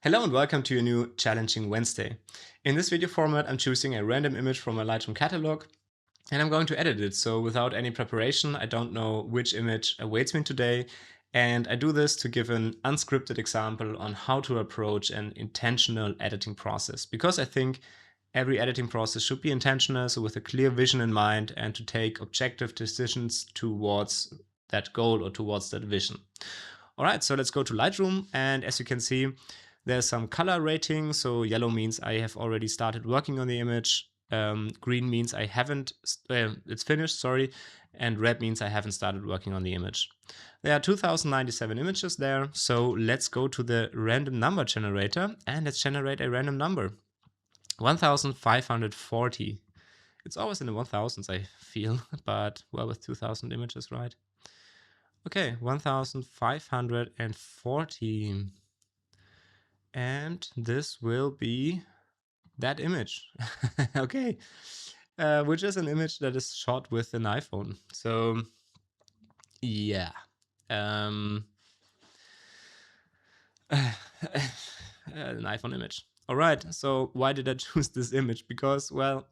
Hello and welcome to a new Challenging Wednesday. In this video format, I'm choosing a random image from my Lightroom catalog and I'm going to edit it. So without any preparation, I don't know which image awaits me today. And I do this to give an unscripted example on how to approach an intentional editing process, because I think every editing process should be intentional, so with a clear vision in mind and to take objective decisions towards that goal or towards that vision. All right, so let's go to Lightroom, and as you can see, there's some color rating. So yellow means I have already started working on the image. Green means I haven't, it's finished, sorry. And red means I haven't started working on the image. There are 2097 images there. So let's go to the random number generator and let's generate a random number. 1540. It's always in the 1000s, I feel, but well, with 2000 images, right? Okay, 1540. And this will be that image. Okay, which is an image that is shot with an iPhone. So yeah, an iPhone image. All right, so why did I choose this image? Because, well,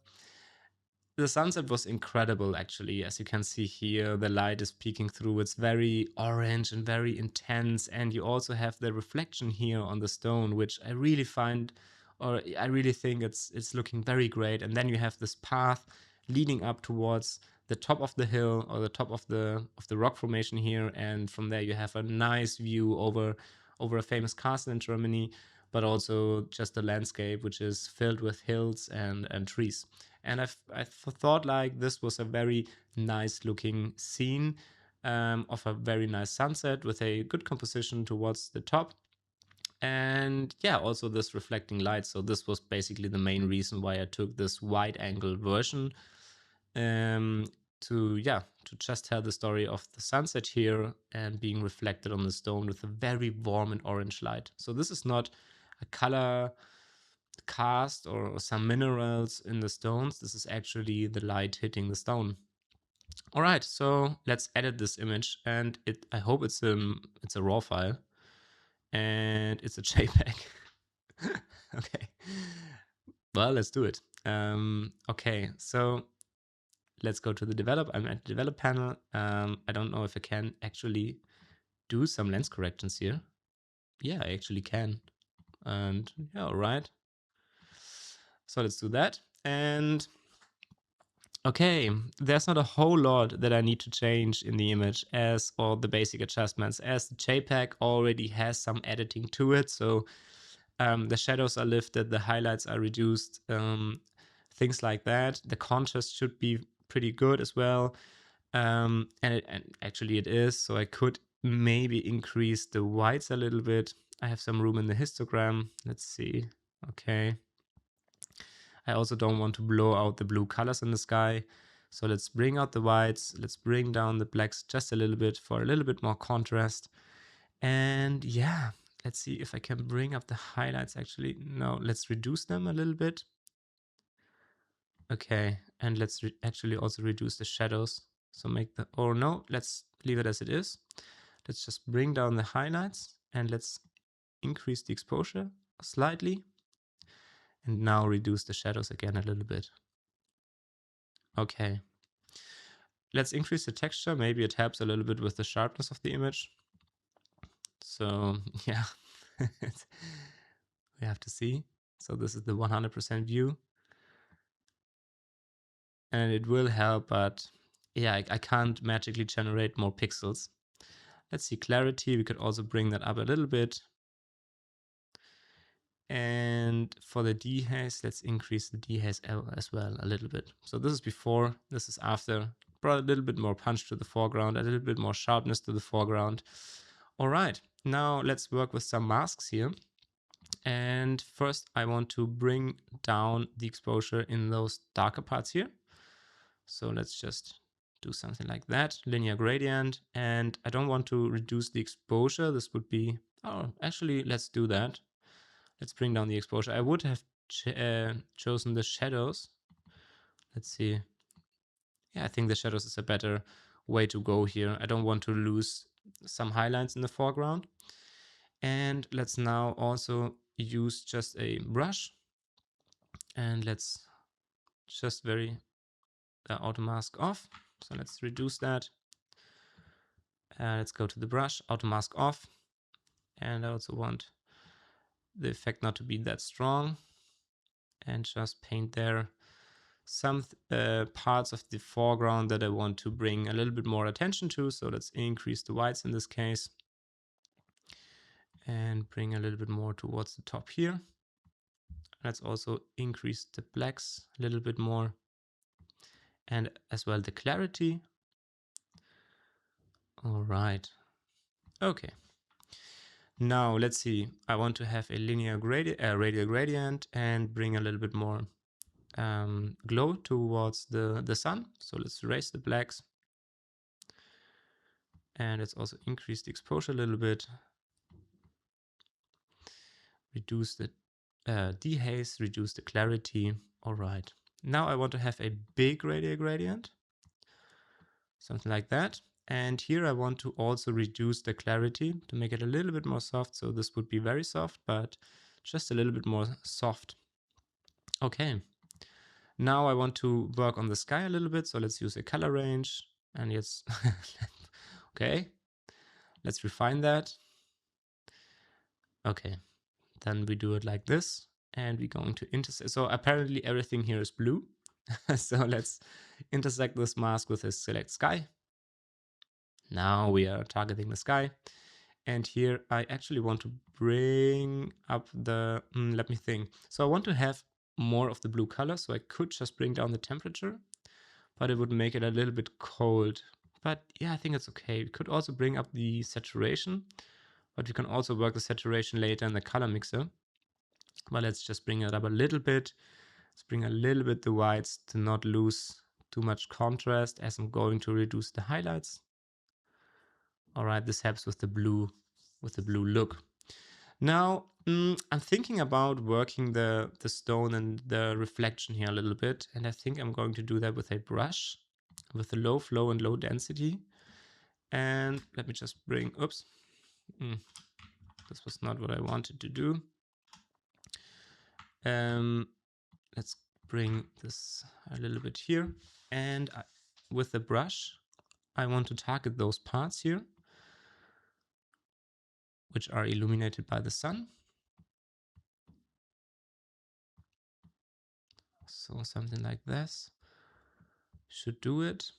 the sunset was incredible, actually. As you can see here, the light is peeking through. It's very orange and very intense. And you also have the reflection here on the stone, which I really find, or I really think it's looking very great. And then you have this path leading up towards the top of the hill or the top of the rock formation here. And from there you have a nice view over a famous castle in Germany, but also just the landscape, which is filled with hills and trees. And I thought like this was a very nice looking scene of a very nice sunset with a good composition towards the top. And yeah, also this reflecting light. So this was basically the main reason why I took this wide angle version to just tell the story of the sunset here and being reflected on the stone with a very warm and orange light. So this is not a color cast or some minerals in the stones. This is actually the light hitting the stone. All right, so let's edit this image, and I hope it's a raw file and it's a JPEG. Okay, well, let's do it. Okay, so let's go to the develop. I'm at the develop panel. I don't know if I can actually do some lens corrections here. Yeah, I actually can. And yeah, all right. So let's do that. And okay, there's not a whole lot that I need to change in the image as all the basic adjustments, as the JPEG already has some editing to it. So the shadows are lifted, the highlights are reduced, things like that. The contrast should be pretty good as well. And actually it is. So I could maybe increase the whites a little bit. I have some room in the histogram. Let's see. Okay. I also don't want to blow out the blue colors in the sky. So let's bring out the whites. Let's bring down the blacks just a little bit for a little bit more contrast. And yeah, let's see if I can bring up the highlights actually. No, let's reduce them a little bit. Okay, and let's actually also reduce the shadows. So make the, or no, let's leave it as it is. Let's just bring down the highlights and let's increase the exposure slightly. And now reduce the shadows again a little bit. Okay. Let's increase the texture. Maybe it helps a little bit with the sharpness of the image. So yeah, we have to see. So this is the 100% view. And it will help, but yeah, I can't magically generate more pixels. Let's see clarity. We could also bring that up a little bit. And for the dehaze, let's increase the dehaze as well a little bit. So this is before, this is after. Brought a little bit more punch to the foreground, a little bit more sharpness to the foreground. All right, now let's work with some masks here. And first I want to bring down the exposure in those darker parts here. So let's just do something like that, linear gradient. And I don't want to reduce the exposure. This would be, oh, actually, let's do that. Let's bring down the exposure. I would have chosen the shadows. Let's see. Yeah, I think the shadows is a better way to go here. I don't want to lose some highlights in the foreground. And let's now also use just a brush, and let's just auto mask off. So let's reduce that. Let's go to the brush, auto mask off. And I also want the effect not to be that strong, and just paint there some parts of the foreground that I want to bring a little bit more attention to. So let's increase the whites in this case and bring a little bit more towards the top here. Let's also increase the blacks a little bit more, and as well the clarity. All right. Okay. Now let's see. I want to have a linear radial gradient and bring a little bit more glow towards the sun. So let's erase the blacks, and let's also increase the exposure a little bit. Reduce the dehaze, reduce the clarity. All right. Now I want to have a big radial gradient, something like that. And here I want to also reduce the clarity to make it a little bit more soft. So this would be very soft, but just a little bit more soft. Okay. Now I want to work on the sky a little bit. So let's use a color range, and yes. Okay. Let's refine that. Okay. Then we do it like this, and we're going to intersect. So apparently everything here is blue. So let's intersect this mask with a select sky. Now we are targeting the sky. And here I actually want to bring up the, let me think. So I want to have more of the blue color. So I could just bring down the temperature, but it would make it a little bit cold. But yeah, I think it's okay. We could also bring up the saturation, but we can also work the saturation later in the color mixer. But let's just bring it up a little bit. Let's bring a little bit the whites to not lose too much contrast, as I'm going to reduce the highlights. All right, this helps with the blue look. Now, I'm thinking about working the stone and the reflection here a little bit, and I think I'm going to do that with a brush with a low flow and low density. And let me just bring, oops, this was not what I wanted to do. Let's bring this a little bit here, and with the brush, I want to target those parts here, which are illuminated by the sun. So something like this should do it.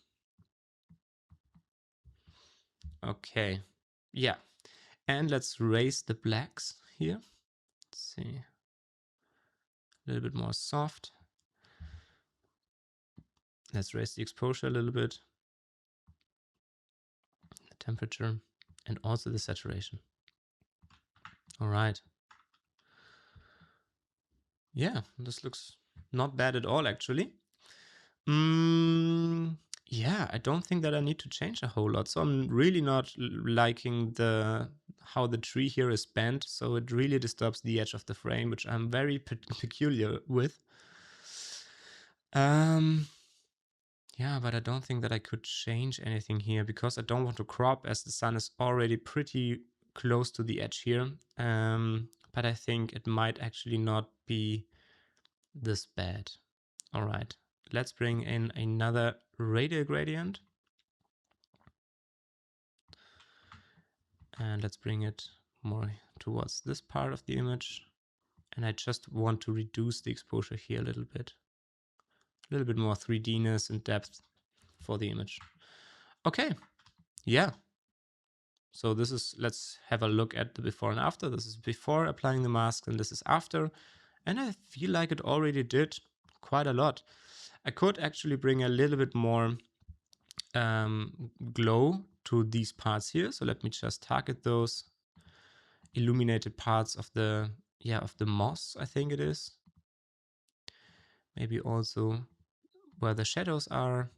Okay, yeah. And let's raise the blacks here. Let's see, a little bit more soft. Let's raise the exposure a little bit, the temperature, and also the saturation. All right. Yeah, this looks not bad at all, actually. Yeah, I don't think that I need to change a whole lot. So I'm really not liking how the tree here is bent. So it really disturbs the edge of the frame, which I'm very peculiar with. Yeah, but I don't think that I could change anything here because I don't want to crop, as the sun is already pretty close to the edge here. But I think it might actually not be this bad. All right, let's bring in another radial gradient. And let's bring it more towards this part of the image. And I just want to reduce the exposure here a little bit more 3D-ness and depth for the image. Okay, yeah. So this is, let's have a look at the before and after. This is before applying the mask, and this is after. And I feel like it already did quite a lot. I could actually bring a little bit more glow to these parts here. So let me just target those illuminated parts of the moss, I think it is. Maybe also where the shadows are,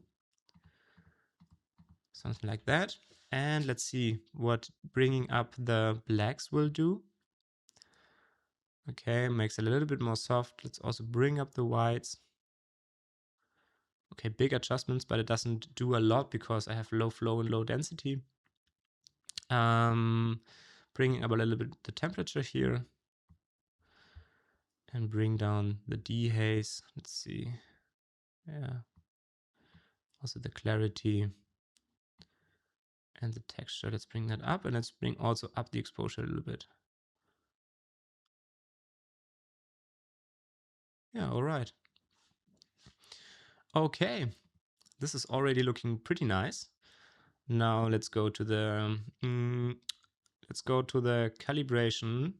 something like that. And let's see what bringing up the blacks will do. Okay, makes it a little bit more soft. Let's also bring up the whites. Okay, big adjustments, but it doesn't do a lot because I have low flow and low density. Bringing up a little bit the temperature here. and bring down the dehaze. Let's see. Yeah. Also the clarity and the texture. Let's bring that up, and let's bring also up the exposure a little bit. Yeah, all right. Okay, this is already looking pretty nice. Now let's go to the calibration.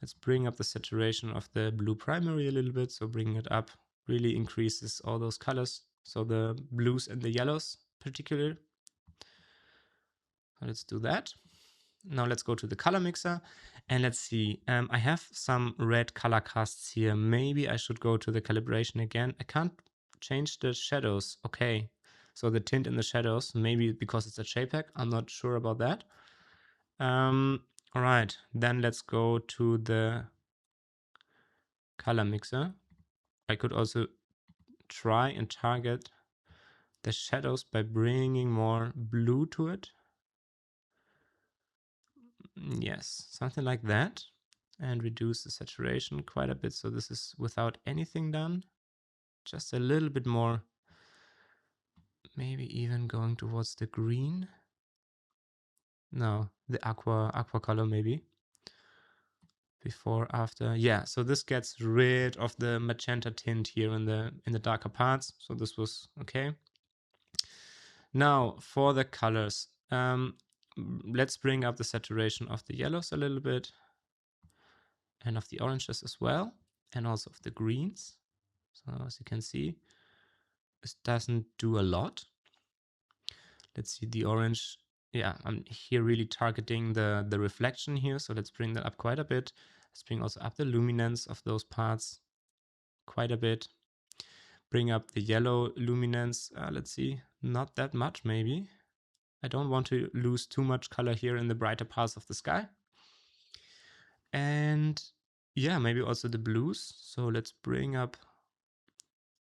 Let's bring up the saturation of the blue primary a little bit. So bringing it up really increases all those colors. So the blues and the yellows particularly. So let's do that. Now let's go to the color mixer and let's see. I have some red color casts here. Maybe I should go to the calibration again. I can't change the shadows. Okay, so the tint in the shadows, maybe because it's a JPEG. I'm not sure about that. All right, then let's go to the color mixer. I could also try and target the shadows by bringing more blue to it. Yes, something like that. And reduce the saturation quite a bit. So this is without anything done. Just a little bit more. Maybe even going towards the green. No, the aqua color maybe. Before, after. Yeah, so this gets rid of the magenta tint here in the darker parts. So this was okay. Now for the colors. Let's bring up the saturation of the yellows a little bit. And of the oranges as well. And also of the greens. So as you can see, this doesn't do a lot. Let's see the orange. Yeah, I'm here really targeting the reflection here. So let's bring that up quite a bit. Let's bring also up the luminance of those parts quite a bit. Bring up the yellow luminance. Let's see, not that much maybe. I don't want to lose too much color here in the brighter parts of the sky. And yeah, maybe also the blues. So let's bring up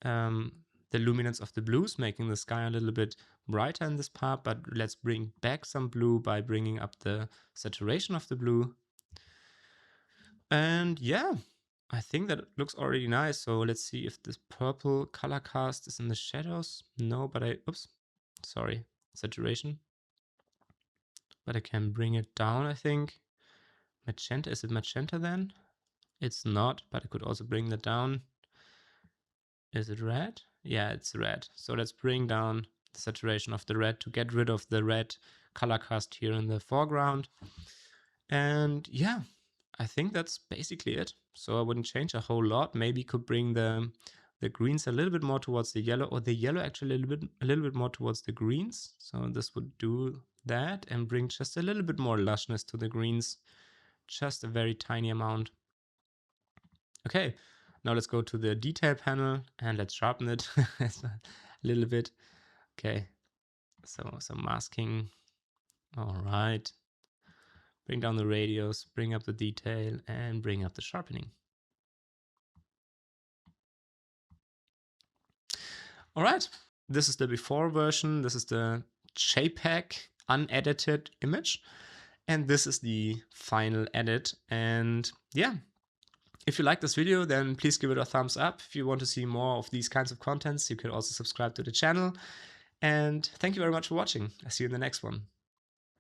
the luminance of the blues, making the sky a little bit brighter in this part, but let's bring back some blue by bringing up the saturation of the blue. And yeah, I think that looks already nice. So let's see if this purple color cast is in the shadows. No, but saturation. But I can bring it down, I think. Magenta, is it magenta then? It's not, but I could also bring that down. Is it red? Yeah, it's red. So let's bring down the saturation of the red to get rid of the red color cast here in the foreground. And yeah, I think that's basically it. So I wouldn't change a whole lot. Maybe could bring the greens a little bit more towards the yellow, or the yellow actually a little bit more towards the greens. So this would do that and bring just a little bit more lushness to the greens. Just a very tiny amount. Okay, now let's go to the detail panel and let's sharpen it a little bit. Okay, so some masking. All right. Bring down the radius, bring up the detail, and bring up the sharpening. All right, this is the before version. This is the JPEG unedited image. And this is the final edit. And yeah, if you like this video, then please give it a thumbs up. If you want to see more of these kinds of contents, you can also subscribe to the channel. And thank you very much for watching. I'll see you in the next one.